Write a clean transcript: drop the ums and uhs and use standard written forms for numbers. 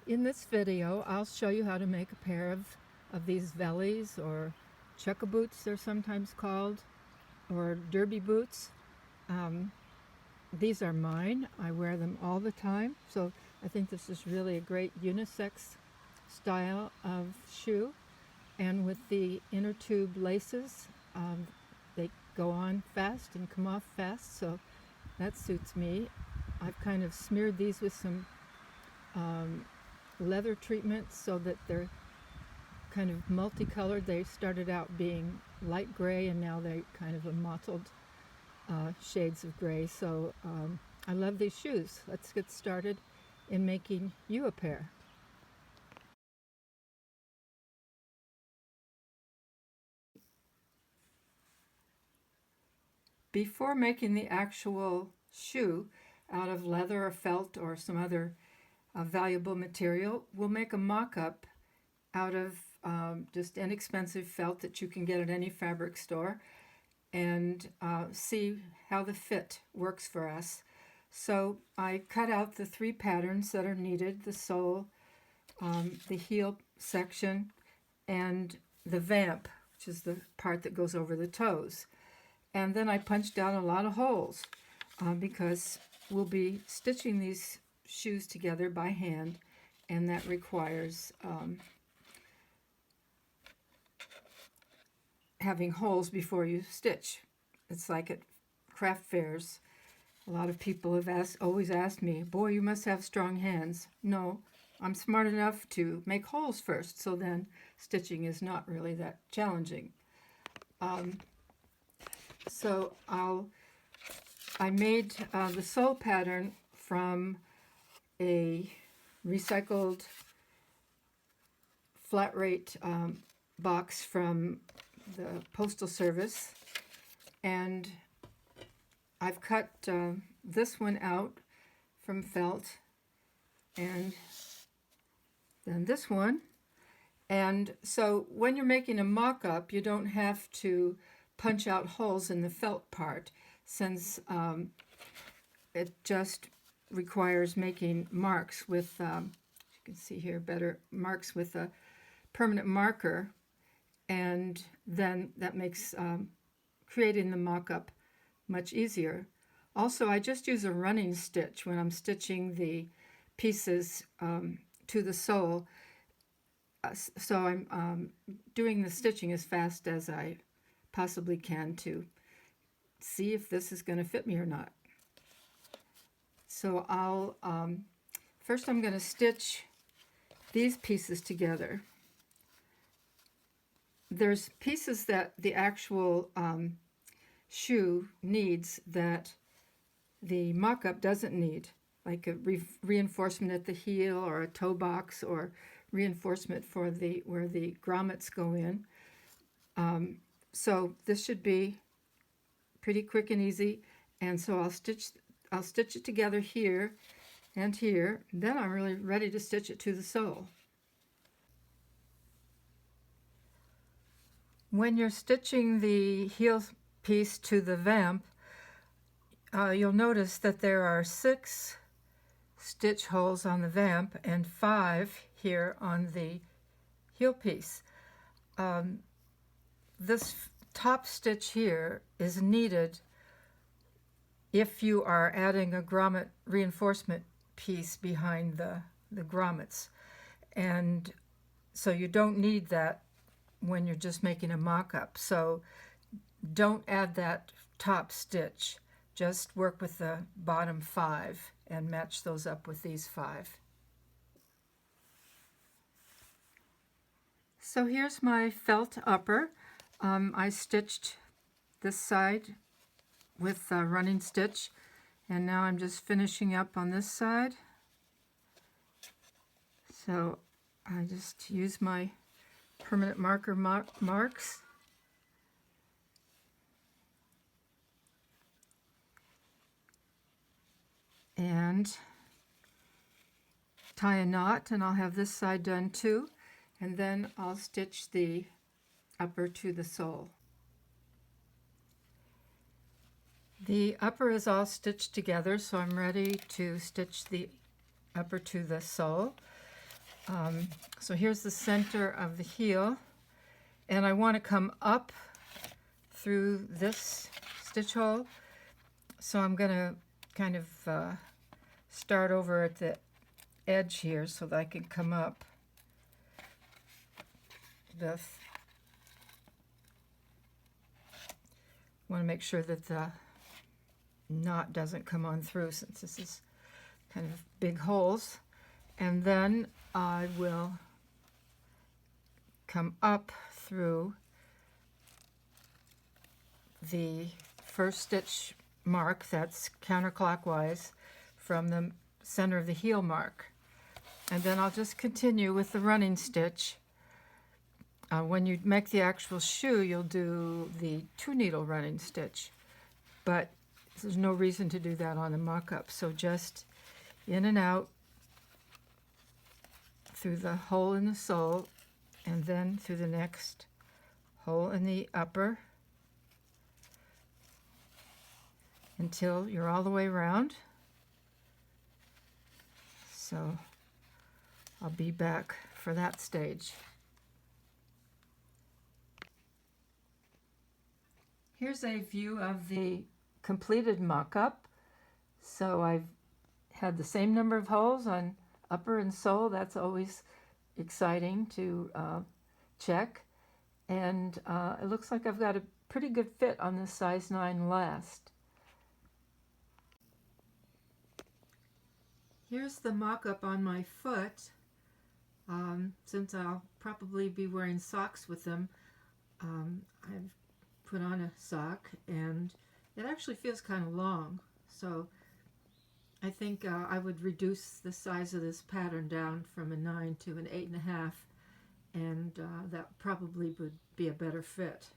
In this video, I'll show you how to make a pair of these vellies, or checker boots they're sometimes called, or derby boots. These are mine. I wear them all the time, so I think this is really a great unisex style of shoe. And with the inner tube laces, they go on fast and come off fast, so that suits me. I've kind of smeared these with some leather treatment so that they're kind of multicolored. They started out being light gray and now they're kind of a mottled shades of gray. So I love these shoes. Let's get started in making you a pair. Before making the actual shoe out of leather or felt or some other valuable material, we'll make a mock-up out of just inexpensive felt that you can get at any fabric store, and see how the fit works for us. So I cut out the 3 patterns that are needed: the sole, the heel section, and the vamp, which is the part that goes over the toes. And then I punched out a lot of holes because we'll be stitching these shoes together by hand, and that requires having holes before you stitch. It's like at craft fairs. A lot of people have always asked me, "Boy, you must have strong hands." No, I'm smart enough to make holes first, so then stitching is not really that challenging. So I made the sole pattern from a recycled flat rate box from the Postal Service, and I've cut this one out from felt, and then this one. And so when you're making a mock-up, you don't have to punch out holes in the felt part, since it just requires making marks with, you can see here better, marks with a permanent marker, and then that makes creating the mock-up much easier. Also, I just use a running stitch when I'm stitching the pieces to the sole, so I'm doing the stitching as fast as I possibly can to see if this is going to fit me or not. So I'll first I'm going to stitch these pieces together. There's pieces that the actual shoe needs that the mock-up doesn't need, like a reinforcement at the heel, or a toe box, or reinforcement for where the grommets go in. So this should be pretty quick and easy, and so I'll stitch it together here and here. Then I'm really ready to stitch it to the sole. When you're stitching the heel piece to the vamp, you'll notice that there are 6 stitch holes on the vamp and 5 here on the heel piece. This top stitch here is needed if you are adding a grommet reinforcement piece behind the grommets, and so you don't need that when you're just making a mock-up. So don't add that top stitch. Just work with the bottom 5 and match those up with these 5. So here's my felt upper. I stitched this side with a running stitch, and now I'm just finishing up on this side. So I just use my permanent marker marks. And tie a knot, and I'll have this side done too, and then I'll stitch the upper to the sole. The upper is all stitched together, so I'm ready to stitch the upper to the sole. So here's the center of the heel, and I want to come up through this stitch hole, so I'm going to kind of start over at the edge here so that I can come up this. Want to make sure that the knot doesn't come on through, since this is kind of big holes. And then I will come up through the first stitch mark that's counterclockwise from the center of the heel mark. And then I'll just continue with the running stitch. When you make the actual shoe, you'll do the 2-needle running stitch, but there's no reason to do that on the mock-up. So just in and out through the hole in the sole, and then through the next hole in the upper until you're all the way around. So I'll be back for that stage. Here's a view of the completed mock-up. So I've had the same number of holes on upper and sole. That's always exciting to check. And it looks like I've got a pretty good fit on this size 9 last. Here's the mock-up on my foot. Since I'll probably be wearing socks with them, I've put on a sock, and it actually feels kind of long, so I think I would reduce the size of this pattern down from a 9 to an 8.5, and that probably would be a better fit.